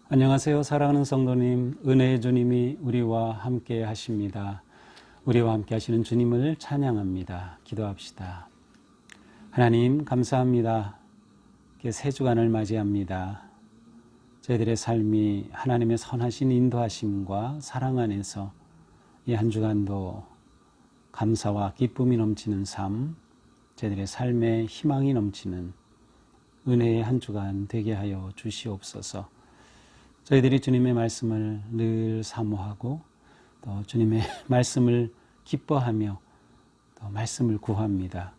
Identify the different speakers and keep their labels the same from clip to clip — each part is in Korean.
Speaker 1: 안녕하세요. 사랑하는 성도님, 은혜의 주님이 우리와 함께 하십니다. 우리와 함께 하시는 주님을 찬양합니다. 기도합시다. 하나님 감사합니다. 새 주간을 맞이합니다. 저희들의 삶이 하나님의 선하신 인도하심과 사랑 안에서 이 한 주간도 감사와 기쁨이 넘치는 삶, 저희들의 삶에 희망이 넘치는 은혜의 한 주간 되게 하여 주시옵소서. 저희들이 주님의 말씀을 늘 사모하고 또 주님의 말씀을 기뻐하며 또 말씀을 구합니다.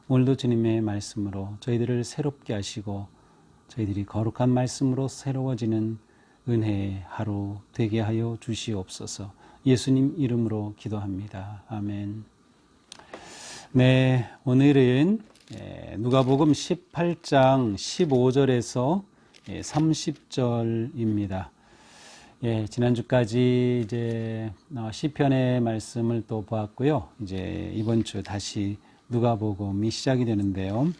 Speaker 1: 오늘도 주님의 말씀으로 저희들을 새롭게 하시고 저희들이 거룩한 말씀으로 새로워지는 은혜의 하루 되게 하여 주시옵소서. 예수님 이름으로 기도합니다. 아멘. 네, 오늘은 누가복음 18장 15절에서 30절입니다. 지난주까지 이제 시편의 말씀을 또 보았고요. 이제 이번 주 다시 누가복음이 시작이 되는데요.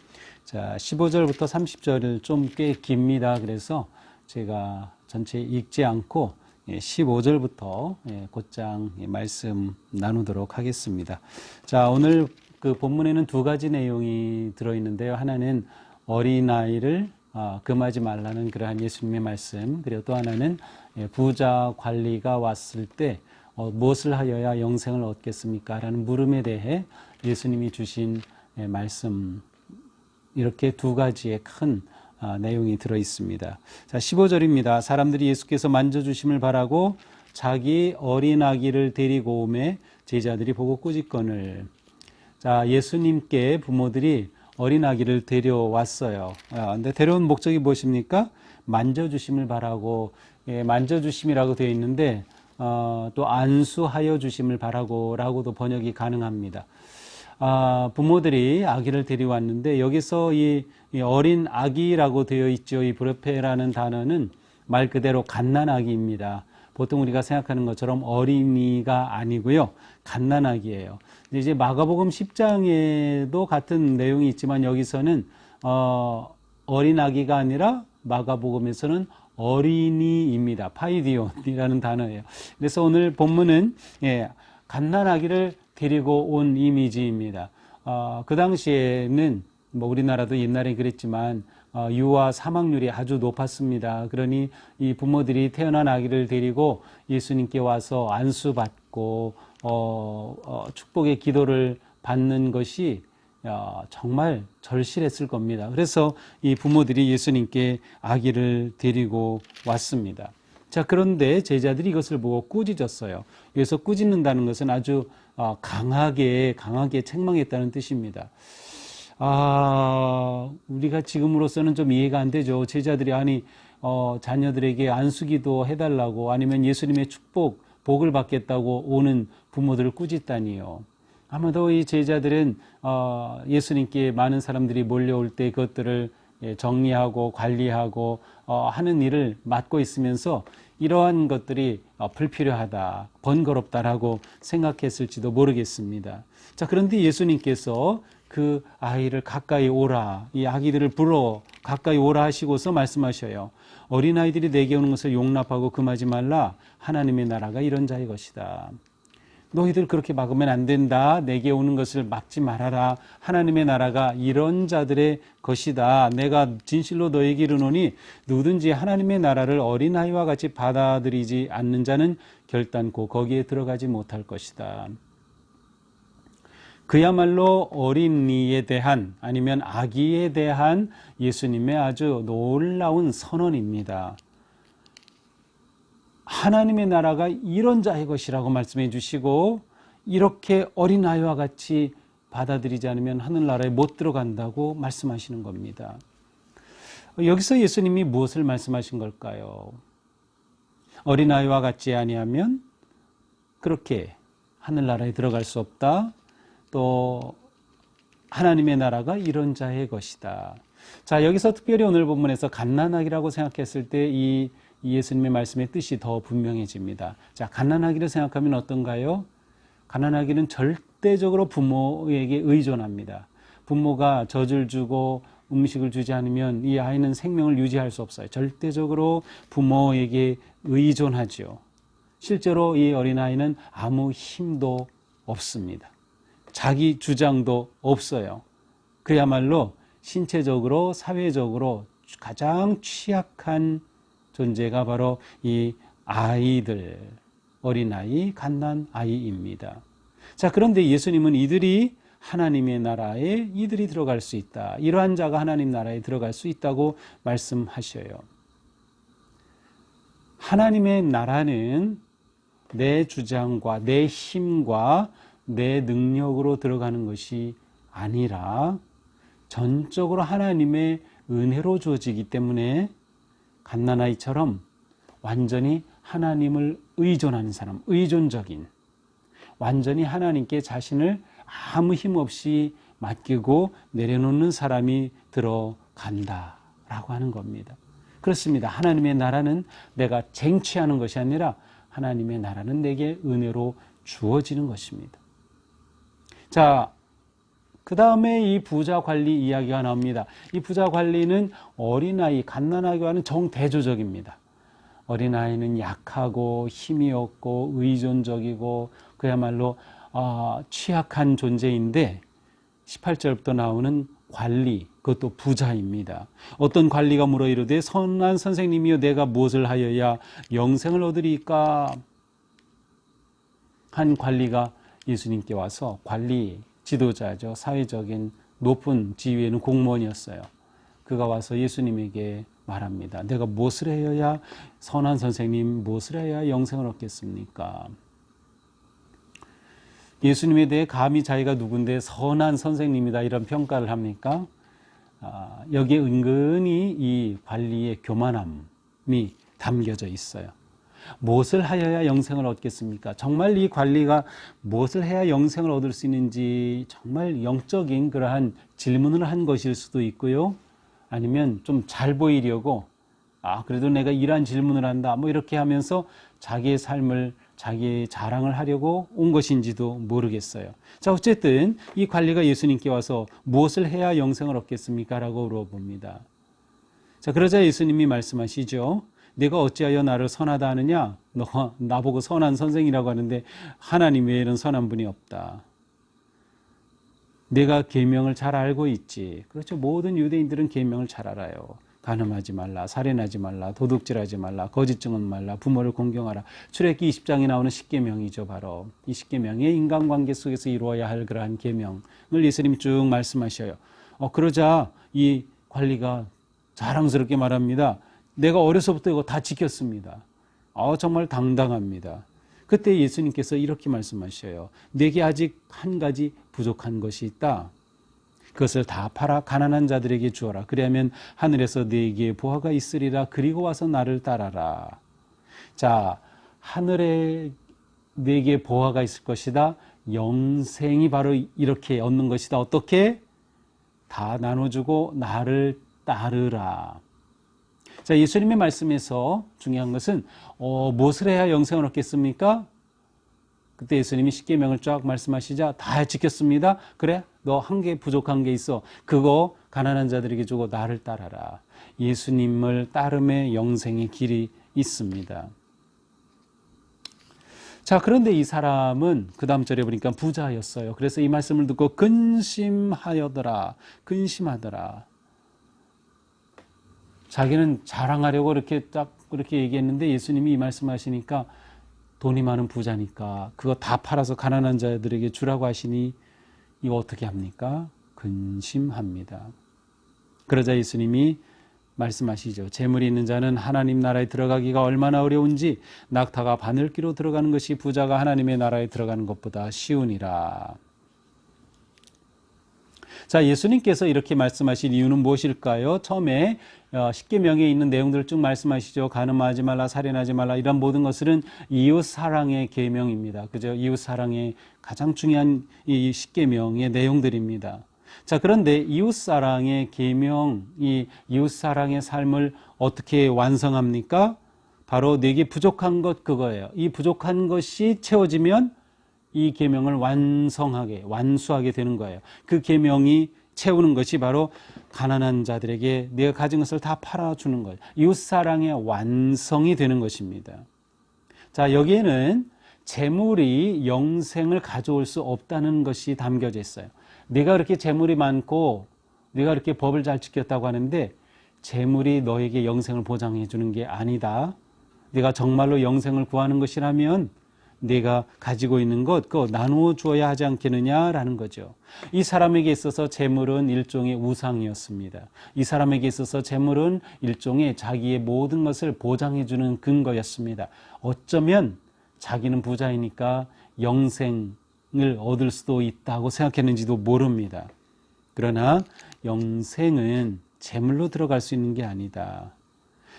Speaker 1: 자, 15절부터 30절을 좀 꽤 깁니다. 그래서 제가 전체 읽지 않고 15절부터 곧장 말씀 나누도록 하겠습니다. 자, 오늘 그 본문에는 두 가지 내용이 들어있는데요. 하나는 어린아이를 금하지 말라는 그러한 예수님의 말씀, 그리고 또 하나는 부자 관리가 왔을 때 무엇을 하여야 영생을 얻겠습니까? 라는 물음에 대해 예수님이 주신 말씀, 이렇게 두 가지의 큰 내용이 들어있습니다. 자, 15절입니다. 사람들이 예수께서 만져주심을 바라고 자기 어린 아기를 데리고 오매 제자들이 보고 꾸짖거늘. 자, 예수님께 부모들이 어린 아기를 데려왔어요. 근데 데려온 목적이 무엇입니까? 만져주심을 바라고, 만져주심이라고 되어 있는데 또 안수하여 주심을 바라고 라고도 번역이 가능합니다. 부모들이 아기를 데려왔는데 여기서 이 어린 아기라고 되어 있죠. 이 브레페라는 단어는 말 그대로 갓난아기입니다. 보통 우리가 생각하는 것처럼 어린이가 아니고요. 갓난아기예요. 이제 마가복음 10장에도 같은 내용이 있지만 여기서는 어린아기가 아니라 마가복음에서는 어린이입니다. 파이디온이라는 단어예요. 그래서 오늘 본문은 갓난아기를 데리고 온 이미지입니다. 그 당시에는 뭐 우리나라도 옛날에 그랬지만 유아 사망률이 아주 높았습니다. 그러니 이 부모들이 태어난 아기를 데리고 예수님께 와서 안수받고 축복의 기도를 받는 것이 정말 절실했을 겁니다. 그래서 이 부모들이 예수님께 아기를 데리고 왔습니다. 자, 그런데 제자들이 이것을 보고 꾸짖었어요. 여기서 꾸짖는다는 것은 아주 강하게 책망했다는 뜻입니다. 우리가 지금으로서는 좀 이해가 안 되죠. 제자들이 자녀들에게 안수기도 해달라고, 아니면 예수님의 복을 받겠다고 오는 부모들을 꾸짖다니요. 아마도 이 제자들은 예수님께 많은 사람들이 몰려올 때 그것들을 정리하고 관리하고 하는 일을 맡고 있으면서 이러한 것들이 불필요하다, 번거롭다라고 생각했을지도 모르겠습니다. 자, 그런데 예수님께서 그 아이를 가까이 오라, 이 아기들을 불러 가까이 오라 하시고서 말씀하셔요. 어린아이들이 내게 오는 것을 용납하고 금하지 말라. 하나님의 나라가 이런 자의 것이다. 너희들 그렇게 막으면 안 된다. 내게 오는 것을 막지 말아라. 하나님의 나라가 이런 자들의 것이다. 내가 진실로 너에게 이르노니 누구든지 하나님의 나라를 어린아이와 같이 받아들이지 않는 자는 결단코 거기에 들어가지 못할 것이다. 그야말로 어린이에 대한, 아니면 아기에 대한 예수님의 아주 놀라운 선언입니다. 하나님의 나라가 이런 자의 것이라고 말씀해 주시고, 이렇게 어린아이와 같이 받아들이지 않으면 하늘나라에 못 들어간다고 말씀하시는 겁니다. 여기서 예수님이 무엇을 말씀하신 걸까요? 어린아이와 같지 아니하면 그렇게 하늘나라에 들어갈 수 없다. 또 하나님의 나라가 이런 자의 것이다. 자, 여기서 특별히 오늘 본문에서 갓난아기라고 생각했을 때 이 예수님의 말씀의 뜻이 더 분명해집니다. 자, 갓난아기를 생각하면 어떤가요? 갓난아기는 절대적으로 부모에게 의존합니다. 부모가 젖을 주고 음식을 주지 않으면 이 아이는 생명을 유지할 수 없어요. 절대적으로 부모에게 의존하죠. 실제로 이 어린아이는 아무 힘도 없습니다. 자기 주장도 없어요. 그야말로 신체적으로, 사회적으로 가장 취약한 존재가 바로 이 아이들, 어린아이, 갓난아이입니다. 자, 그런데 예수님은 이들이 하나님의 나라에 이들이 들어갈 수 있다. 이러한 자가 하나님 나라에 들어갈 수 있다고 말씀하셔요. 하나님의 나라는 내 주장과 내 힘과 내 능력으로 들어가는 것이 아니라 전적으로 하나님의 은혜로 주어지기 때문에 갓난아이처럼 완전히 하나님을 의존하는 사람, 의존적인, 완전히 하나님께 자신을 아무 힘 없이 맡기고 내려놓는 사람이 들어간다라고 하는 겁니다. 그렇습니다. 하나님의 나라는 내가 쟁취하는 것이 아니라 하나님의 나라는 내게 은혜로 주어지는 것입니다. 자, 그 다음에 이 부자 관리 이야기가 나옵니다. 이 부자 관리는 어린아이, 갓난아기와는 정대조적입니다. 어린아이는 약하고 힘이 없고 의존적이고 그야말로 취약한 존재인데 18절부터 나오는 관리, 그것도 부자입니다. 어떤 관리가 물어 이르되 선한 선생님이여 내가 무엇을 하여야 영생을 얻으리까? 한 관리가 예수님께 와서, 관리 지도자죠. 사회적인 높은 지위에는 공무원이었어요. 그가 와서 예수님에게 말합니다. 내가 무엇을 해야, 선한 선생님 무엇을 해야 영생을 얻겠습니까? 예수님에 대해 감히 자기가 누군데 선한 선생님이다 이런 평가를 합니까? 여기에 은근히 이 관리의 교만함이 담겨져 있어요. 무엇을 하여야 영생을 얻겠습니까? 정말 이 관리가 무엇을 해야 영생을 얻을 수 있는지 정말 영적인 그러한 질문을 한 것일 수도 있고요. 아니면 좀 잘 보이려고 그래도 내가 이러한 질문을 한다 뭐 이렇게 하면서 자기의 삶을, 자기의 자랑을 하려고 온 것인지도 모르겠어요. 자, 어쨌든 이 관리가 예수님께 와서 무엇을 해야 영생을 얻겠습니까? 라고 물어봅니다. 자, 그러자 예수님이 말씀하시죠. 내가 어찌하여 나를 선하다 하느냐? 너 나보고 선한 선생이라고 하는데 하나님 외에는 선한 분이 없다. 내가 계명을 잘 알고 있지. 그렇죠. 모든 유대인들은 계명을 잘 알아요. 간음하지 말라, 살인하지 말라, 도둑질하지 말라, 거짓 증언 말라, 부모를 공경하라. 출애굽기 20장에 나오는 10계명이죠. 바로 이 10계명의 인간관계 속에서 이루어야 할 그러한 계명을 예수님이 쭉 말씀하셔요. 그러자 이 관리가 자랑스럽게 말합니다. 내가 어려서부터 이거 다 지켰습니다. 정말 당당합니다. 그때 예수님께서 이렇게 말씀하셔요. 내게 아직 한 가지 부족한 것이 있다. 그것을 다 팔아 가난한 자들에게 주어라. 그리하면 하늘에서 네게 보화가 있으리라. 그리고 와서 나를 따라라. 자, 하늘에 네게 보화가 있을 것이다. 영생이 바로 이렇게 얻는 것이다. 어떻게? 다 나눠주고 나를 따르라. 자, 예수님의 말씀에서 중요한 것은 무엇을 해야 영생을 얻겠습니까? 그때 예수님이 십계명을 쫙 말씀하시자 다 지켰습니다. 그래? 너 한 개 부족한 게 있어. 그거 가난한 자들에게 주고 나를 따라라. 예수님을 따름의 영생의 길이 있습니다. 자, 그런데 이 사람은 그 다음 절에 보니까 부자였어요. 그래서 이 말씀을 듣고 근심하더라. 자기는 자랑하려고 이렇게 딱 그렇게 얘기했는데 예수님이 이 말씀하시니까 돈이 많은 부자니까 그거 다 팔아서 가난한 자들에게 주라고 하시니 이거 어떻게 합니까? 근심합니다. 그러자 예수님이 말씀하시죠. 재물이 있는 자는 하나님 나라에 들어가기가 얼마나 어려운지 낙타가 바늘기로 들어가는 것이 부자가 하나님의 나라에 들어가는 것보다 쉬우니라. 자, 예수님께서 이렇게 말씀하신 이유는 무엇일까요? 처음에 십계명에 있는 내용들을 쭉 말씀하시죠. 간음하지 말라, 살인하지 말라, 이런 모든 것들은 이웃 사랑의 계명입니다. 그죠? 이웃 사랑의 가장 중요한 이 십계명의 내용들입니다. 자, 그런데 이웃 사랑의 계명, 이 이웃 사랑의 삶을 어떻게 완성합니까? 바로 내게 부족한 것 그거예요. 이 부족한 것이 채워지면 이 계명을 완수하게 되는 거예요. 그 계명이 채우는 것이 바로 가난한 자들에게 내가 가진 것을 다 팔아주는 것. 이웃사랑의 완성이 되는 것입니다. 자, 여기에는 재물이 영생을 가져올 수 없다는 것이 담겨져 있어요. 내가 그렇게 재물이 많고 내가 그렇게 법을 잘 지켰다고 하는데 재물이 너에게 영생을 보장해 주는 게 아니다. 내가 정말로 영생을 구하는 것이라면 내가 가지고 있는 것 그거 나누어 주어야 하지 않겠느냐라는 거죠. 이 사람에게 있어서 재물은 일종의 우상이었습니다. 이 사람에게 있어서 재물은 일종의 자기의 모든 것을 보장해 주는 근거였습니다. 어쩌면 자기는 부자이니까 영생을 얻을 수도 있다고 생각했는지도 모릅니다. 그러나 영생은 재물로 들어갈 수 있는 게 아니다.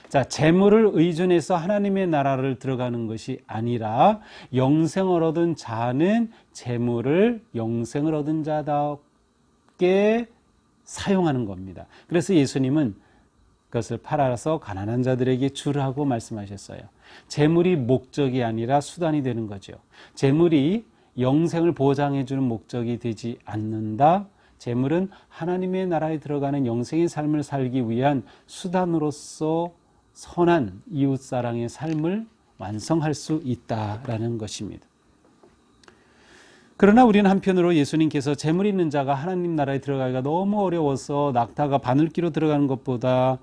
Speaker 1: 자, 재물을 의존해서 하나님의 나라를 들어가는 것이 아니라 영생을 얻은 자는 재물을 영생을 얻은 자답게 사용하는 겁니다. 그래서 예수님은 그것을 팔아서 가난한 자들에게 주라고 말씀하셨어요. 재물이 목적이 아니라 수단이 되는 거죠. 재물이 영생을 보장해 주는 목적이 되지 않는다. 재물은 하나님의 나라에 들어가는 영생의 삶을 살기 위한 수단으로서 선한 이웃사랑의 삶을 완성할 수 있다라는 것입니다. 그러나 우리는 한편으로 예수님께서 재물 있는 자가 하나님 나라에 들어가기가 너무 어려워서 낙타가 바늘기로 들어가는 것보다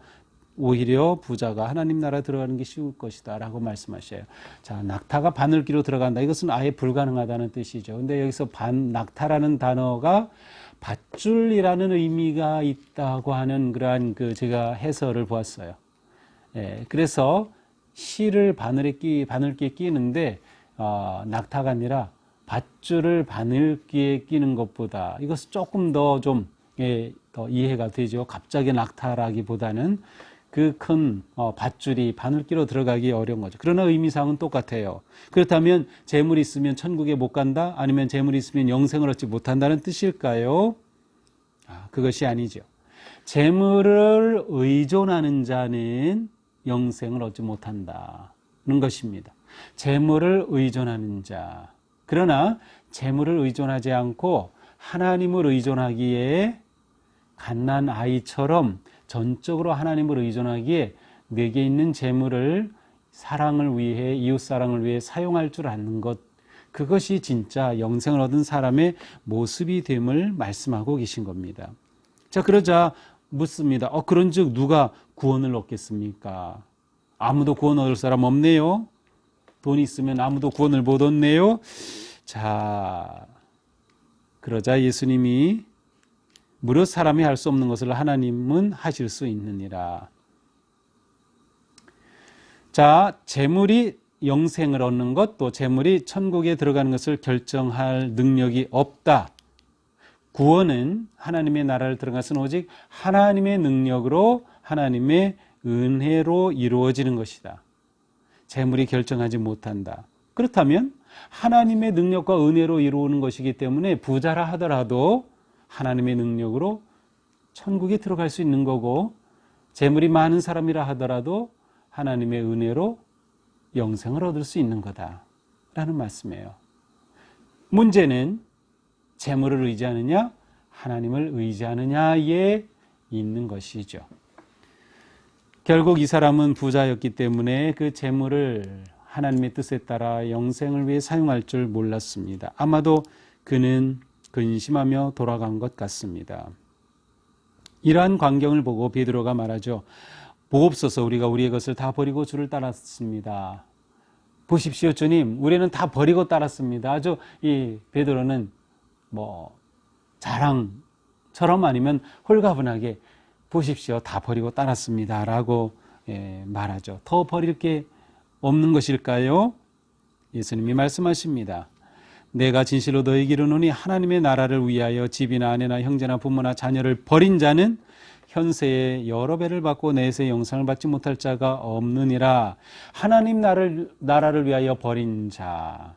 Speaker 1: 오히려 부자가 하나님 나라에 들어가는 게 쉬울 것이다 라고 말씀하셔요. 자, 낙타가 바늘기로 들어간다. 이것은 아예 불가능하다는 뜻이죠. 근데 여기서 낙타라는 단어가 밧줄이라는 의미가 있다고 하는 그러한 제가 해설을 보았어요. 예, 그래서 실을 바늘기에 끼는데 낙타가 아니라 밧줄을 바늘기에 끼는 것보다 이것은 조금 더 좀 더 이해가 되죠. 갑자기 낙타라기보다는 그 큰 밧줄이 바늘기로 들어가기 어려운 거죠. 그러나 의미상은 똑같아요. 그렇다면 재물이 있으면 천국에 못 간다? 아니면 재물이 있으면 영생을 얻지 못한다는 뜻일까요? 그것이 아니죠. 재물을 의존하는 자는 영생을 얻지 못한다는 것입니다. 재물을 의존하는 자. 그러나 재물을 의존하지 않고 하나님을 의존하기에 갓난 아이처럼 전적으로 하나님을 의존하기에 내게 있는 재물을 사랑을 위해 이웃사랑을 위해 사용할 줄 아는 것 그것이 진짜 영생을 얻은 사람의 모습이 됨을 말씀하고 계신 겁니다. 자, 그러자 묻습니다. 그런즉 누가 구원을 얻겠습니까? 아무도 구원 얻을 사람 없네요. 돈이 있으면 아무도 구원을 못 얻네요. 자, 그러자 예수님이 무릇 사람이 할 수 없는 것을 하나님은 하실 수 있느니라. 자, 재물이 영생을 얻는 것, 또 재물이 천국에 들어가는 것을 결정할 능력이 없다. 구원은 하나님의 나라를 들어간 것은 오직 하나님의 능력으로 하나님의 은혜로 이루어지는 것이다. 재물이 결정하지 못한다. 그렇다면 하나님의 능력과 은혜로 이루어오는 것이기 때문에 부자라 하더라도 하나님의 능력으로 천국에 들어갈 수 있는 거고 재물이 많은 사람이라 하더라도 하나님의 은혜로 영생을 얻을 수 있는 거다라는 말씀이에요. 문제는 재물을 의지하느냐 하나님을 의지하느냐에 있는 것이죠. 결국 이 사람은 부자였기 때문에 그 재물을 하나님의 뜻에 따라 영생을 위해 사용할 줄 몰랐습니다. 아마도 그는 근심하며 돌아간 것 같습니다. 이러한 광경을 보고 베드로가 말하죠. 보옵소서 우리가 우리의 것을 다 버리고 주를 따랐습니다. 보십시오 주님, 우리는 다 버리고 따랐습니다. 아주 이 베드로는 자랑처럼 아니면 홀가분하게 보십시오 다 버리고 따랐습니다 라고 말하죠. 더 버릴 게 없는 것일까요? 예수님이 말씀하십니다. 내가 진실로 너희에게 이르노니 하나님의 나라를 위하여 집이나 아내나 형제나 부모나 자녀를 버린 자는 현세에 여러 배를 받고 내세에 영생을 받지 못할 자가 없느니라. 하나님 나라를 위하여 버린 자.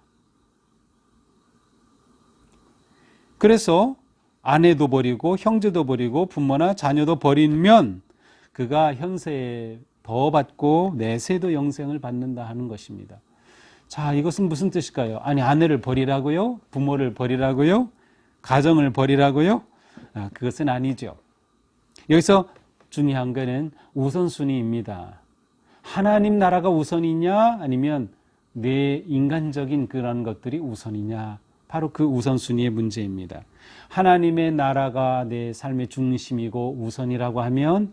Speaker 1: 그래서 아내도 버리고 형제도 버리고 부모나 자녀도 버리면 그가 현세에 더 받고 내세도 영생을 받는다 하는 것입니다. 자, 이것은 무슨 뜻일까요? 아니, 아내를 버리라고요? 부모를 버리라고요? 가정을 버리라고요? 그것은 아니죠. 여기서 중요한 것은 우선순위입니다. 하나님 나라가 우선이냐 아니면 내 인간적인 그런 것들이 우선이냐, 바로 그 우선순위의 문제입니다. 하나님의 나라가 내 삶의 중심이고 우선이라고 하면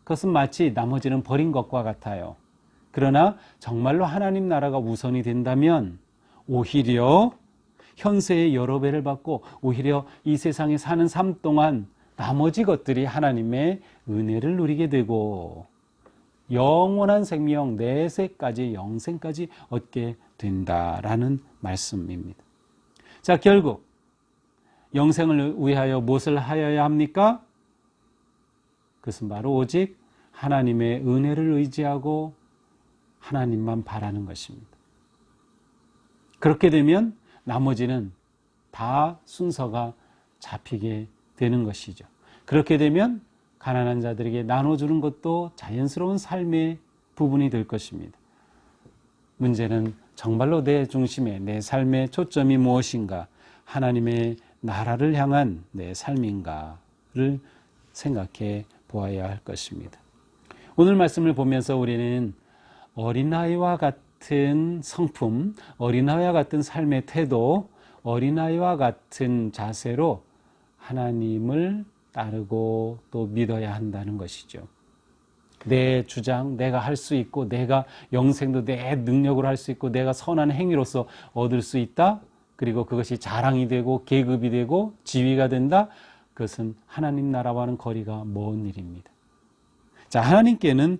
Speaker 1: 그것은 마치 나머지는 버린 것과 같아요. 그러나 정말로 하나님 나라가 우선이 된다면 오히려 현세의 여러 배를 받고 오히려 이 세상에 사는 삶 동안 나머지 것들이 하나님의 은혜를 누리게 되고 영원한 생명, 내세까지 영생까지 얻게 된다라는 말씀입니다. 자, 결국 영생을 위하여 무엇을 하여야 합니까? 그것은 바로 오직 하나님의 은혜를 의지하고 하나님만 바라는 것입니다. 그렇게 되면 나머지는 다 순서가 잡히게 되는 것이죠. 그렇게 되면 가난한 자들에게 나눠주는 것도 자연스러운 삶의 부분이 될 것입니다. 문제는 정말로 내 중심에 내 삶의 초점이 무엇인가, 하나님의 나라를 향한 내 삶인가를 생각해 보아야 할 것입니다. 오늘 말씀을 보면서 우리는 어린아이와 같은 성품, 어린아이와 같은 삶의 태도, 어린아이와 같은 자세로 하나님을 따르고 또 믿어야 한다는 것이죠. 내 주장, 내가 할 수 있고 내가 영생도 내 능력으로 할 수 있고 내가 선한 행위로서 얻을 수 있다. 그리고 그것이 자랑이 되고 계급이 되고 지위가 된다. 그것은 하나님 나라와는 거리가 먼 일입니다. 자, 하나님께는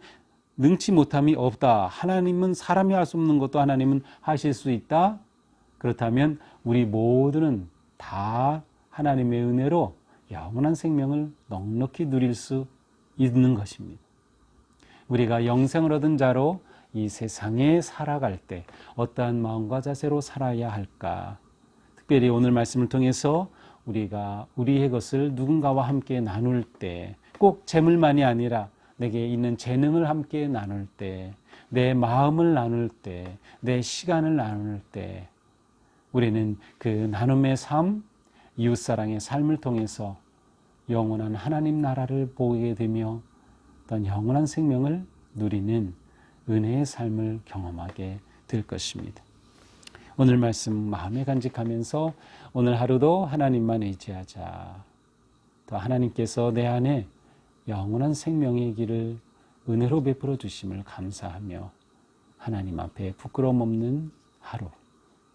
Speaker 1: 능치 못함이 없다. 하나님은 사람이 할 수 없는 것도 하나님은 하실 수 있다. 그렇다면 우리 모두는 다 하나님의 은혜로 영원한 생명을 넉넉히 누릴 수 있는 것입니다. 우리가 영생을 얻은 자로 이 세상에 살아갈 때 어떠한 마음과 자세로 살아야 할까? 특별히 오늘 말씀을 통해서 우리가 우리의 것을 누군가와 함께 나눌 때, 꼭 재물만이 아니라 내게 있는 재능을 함께 나눌 때, 내 마음을 나눌 때, 내 시간을 나눌 때 우리는 그 나눔의 삶, 이웃사랑의 삶을 통해서 영원한 하나님 나라를 보게 되며 어떤 영원한 생명을 누리는 은혜의 삶을 경험하게 될 것입니다. 오늘 말씀 마음에 간직하면서 오늘 하루도 하나님만 의지하자. 또 하나님께서 내 안에 영원한 생명의 길을 은혜로 베풀어 주심을 감사하며 하나님 앞에 부끄러움 없는 하루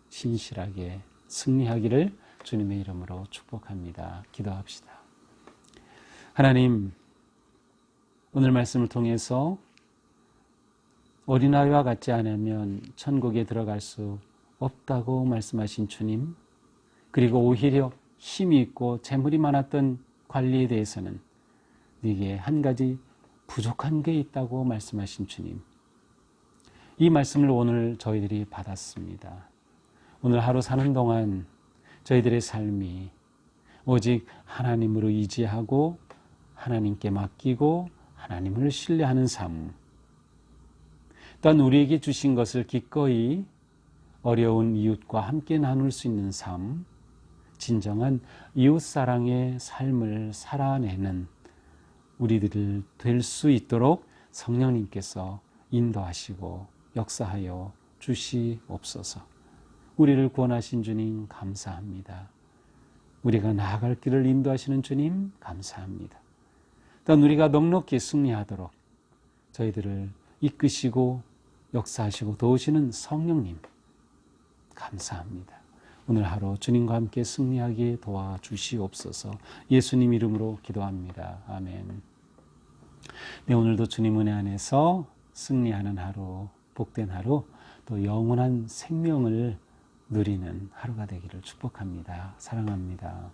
Speaker 1: 신실하게 승리하기를 주님의 이름으로 축복합니다. 기도합시다. 하나님, 오늘 말씀을 통해서 어린아이와 같지 않으면 천국에 들어갈 수 없다고 말씀하신 주님, 그리고 오히려 힘이 있고 재물이 많았던 관리에 대해서는 네게 한 가지 부족한 게 있다고 말씀하신 주님, 이 말씀을 오늘 저희들이 받았습니다. 오늘 하루 사는 동안 저희들의 삶이 오직 하나님으로 의지하고 하나님께 맡기고 하나님을 신뢰하는 삶, 또한 우리에게 주신 것을 기꺼이 어려운 이웃과 함께 나눌 수 있는 삶, 진정한 이웃사랑의 삶을 살아내는 우리들 될 수 있도록 성령님께서 인도하시고 역사하여 주시옵소서. 우리를 구원하신 주님 감사합니다. 우리가 나아갈 길을 인도하시는 주님 감사합니다. 또한 우리가 넉넉히 승리하도록 저희들을 이끄시고 역사하시고 도우시는 성령님 감사합니다. 오늘 하루 주님과 함께 승리하게 도와주시옵소서. 예수님 이름으로 기도합니다. 아멘. 네, 오늘도 주님 은혜 안에서 승리하는 하루, 복된 하루, 또 영원한 생명을 누리는 하루가 되기를 축복합니다. 사랑합니다.